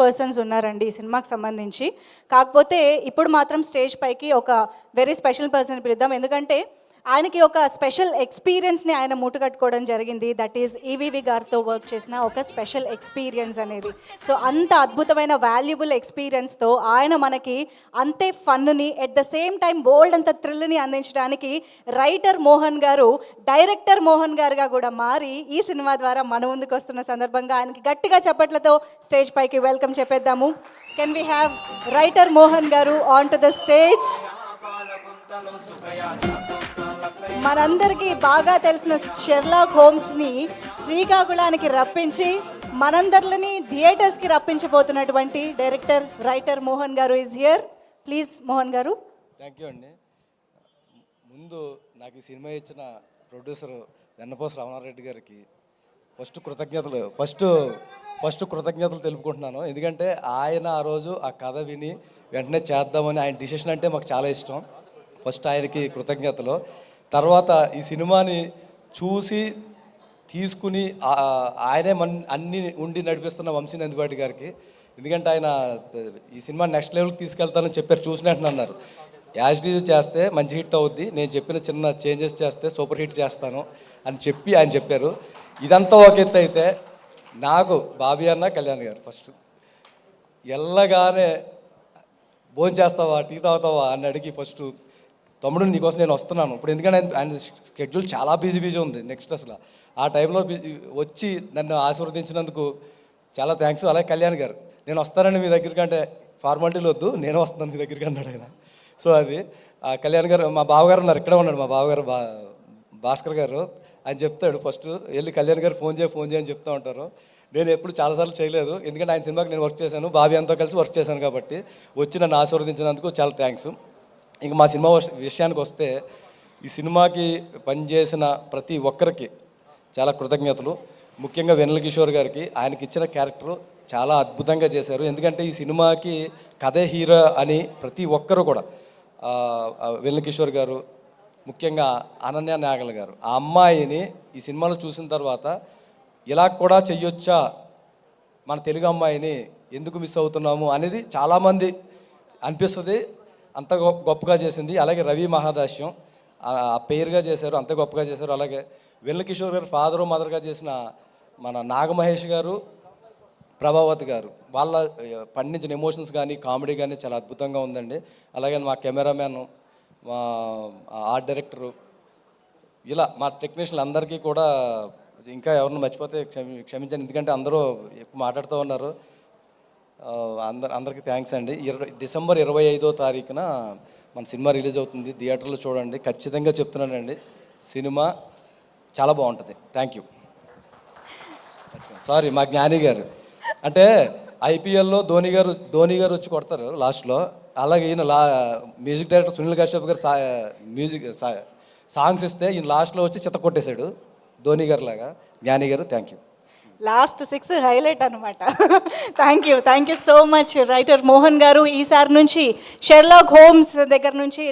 Persons ఉన్నారండి ఈ సినిమాకి సంబంధించి. కాకపోతే ఇప్పుడు మాత్రం స్టేజ్ పైకి ఒక వెరీ స్పెషల్ పర్సన్ పిలుద్దాం. ఎందుకంటే ఆయనకి ఒక స్పెషల్ ఎక్స్పీరియన్స్ని ఆయన మూటగట్టుకోవడం జరిగింది. దట్ ఈజ్ ఈవీవి గారితో వర్క్ చేసిన ఒక స్పెషల్ ఎక్స్పీరియన్స్ అనేది. సో అంత అద్భుతమైన వాల్యుబుల్ ఎక్స్పీరియన్స్తో ఆయన మనకి అంతే ఫన్నుని ఎట్ ద సేమ్ టైం బోల్డ్ అంత థ్రిల్ని అందించడానికి రైటర్ మోహన్ గారు డైరెక్టర్ మోహన్ గారుగా కూడా మారి ఈ సినిమా ద్వారా మన ముందుకు వస్తున్న సందర్భంగా ఆయనకి గట్టిగా చప్పట్లతో స్టేజ్ పైకి వెల్కమ్ చెప్పేద్దాము. Can we have writer Mohan garu on to the stage. మనందరికీ బాగా తెలిసిన షెర్లాక్ హోమ్స్ని శ్రీకాకుళానికి రప్పించి మనందరిని థియేటర్స్కి రప్పించబోతున్నటువంటి డైరెక్టర్ రైటర్ మోహన్ గారు ఈజ్ హియర్. ప్లీజ్ మోహన్ గారు. థ్యాంక్ యూ అండి. ముందు నాకు ఈ సినిమా ఇచ్చిన ప్రొడ్యూసర్ వెన్నపోస రామనారెడ్డి గారికి ఫస్ట్ కృతజ్ఞతలు తెలుపుకుంటున్నాను. ఎందుకంటే ఆయన ఆ రోజు ఆ కథ విని వెంటనే చేద్దామని ఆయన డిసిషన్ అంటే మాకు చాలా ఇష్టం. ఫస్ట్ ఆయనకి కృతజ్ఞతలు. తర్వాత ఈ సినిమాని చూసి తీసుకుని ఆయనే అన్ని ఉండి నడిపిస్తున్న వంశీ నందిపాటి గారికి. ఎందుకంటే ఆయన ఈ సినిమా నెక్స్ట్ లెవెల్కి తీసుకెళ్తానని చెప్పారు. చూసినట్టు అన్నారు యాజ్ డీజ్ చేస్తే మంచి హిట్ అవుద్ది, నేను చెప్పిన చిన్న చేంజెస్ చేస్తే సూపర్ హిట్ చేస్తాను అని చెప్పి ఆయన చెప్పారు. ఇదంతా ఒక ఎత్తు అయితే నాకు బాబీ అన్న కళ్యాణ్ గారు ఫస్ట్ వెళ్ళగానే భోజనం చేస్తావా టీ తాగుతావా అని అడిగి ఫస్ట్ తమ్ముడు నీకోసం నేను వస్తున్నాను ఇప్పుడు, ఎందుకంటే ఆయన షెడ్యూల్ చాలా బిజీ ఉంది నెక్స్ట్ అసలు ఆ టైంలో వచ్చి నన్ను ఆశీర్వదించినందుకు చాలా థ్యాంక్స్. అలాగే కళ్యాణ్ గారు నేను వస్తానండి మీ దగ్గరికి అంటే ఫార్మాలిటీలు వద్దు నేను వస్తున్నాను మీ దగ్గరికి అన్నాడు ఆయన. సో అది కళ్యాణ్ గారు మా బావగారు ఉన్నారు, ఇక్కడే ఉన్నాడు మా బావగారు భాస్కర్ గారు. ఆయన చెప్తాడు ఫస్ట్ వెళ్ళి కళ్యాణ్ గారు ఫోన్ చేయని చెప్తూ ఉంటారు. నేను ఎప్పుడు చాలాసార్లు చేయలేదు, ఎందుకంటే ఆయన సినిమాకి నేను వర్క్ చేశాను, బాబీ అంతా కలిసి వర్క్ చేశాను కాబట్టి వచ్చి నన్ను ఆశీర్వదించినందుకు చాలా థ్యాంక్స్. ఇంక మా సినిమా విషయానికి వస్తే ఈ సినిమాకి పనిచేసిన ప్రతి ఒక్కరికి చాలా కృతజ్ఞతలు. ముఖ్యంగా వెన్నెల కిషోర్ గారికి ఆయనకి ఇచ్చిన క్యారెక్టరు చాలా అద్భుతంగా చేశారు. ఎందుకంటే ఈ సినిమాకి కథే హీరో అని ప్రతి ఒక్కరు కూడా వెన్నెల కిషోర్ గారు, ముఖ్యంగా అనన్య నాగల్ గారు ఆ అమ్మాయిని ఈ సినిమాలో చూసిన తర్వాత ఇలా కూడా చెయ్యొచ్చా మన తెలుగు అమ్మాయిని ఎందుకు మిస్ అవుతున్నాము అనేది చాలామంది అనిపిస్తుంది. అంత గొప్పగా చేసింది. అలాగే రవి మహాదాస్యం ఆ పేరుగా చేశారు, అంత గొప్పగా చేశారు. అలాగే వెన్నెల కిషోర్ గారు ఫాదరు మదర్గా చేసిన మన నాగమహేష్ గారు, ప్రభావతి గారు వాళ్ళ పండించిన ఎమోషన్స్ కానీ కామెడీ కానీ చాలా అద్భుతంగా ఉందండి. అలాగే మా కెమెరామ్యాన్, మా ఆర్ట్ డైరెక్టరు, ఇలా మా టెక్నీషియన్లు అందరికీ కూడా, ఇంకా ఎవరిని మర్చిపోతే క్షమించండి ఎందుకంటే అందరూ ఎక్కువ మాట్లాడుతూ ఉన్నారు. అందరికీ థ్యాంక్స్ అండి. డిసెంబర్ 25వ తారీఖున మన సినిమా రిలీజ్ అవుతుంది, థియేటర్లో చూడండి. ఖచ్చితంగా చెప్తున్నానండి సినిమా చాలా బాగుంటుంది. Thank you. సారీ మా జ్ఞాని గారు అంటే ఐపీఎల్లో ధోని గారు వచ్చి కొడతారు లాస్ట్లో, అలాగే ఈయన మ్యూజిక్ డైరెక్టర్ సునీల్ కశ్యప్ గారు సాంగ్స్ ఇస్తే ఈయన లాస్ట్లో వచ్చి చిత్త కొట్టేశాడు ధోని గారు లాగా. జ్ఞాని గారు థ్యాంక్ యూ. లాస్ట్ 6 హైలైట్ అనమాట. Thank you so much writer Mohan గారు. ఈసారి నుంచి షెర్లాక్ హోమ్స్ దగ్గర నుంచి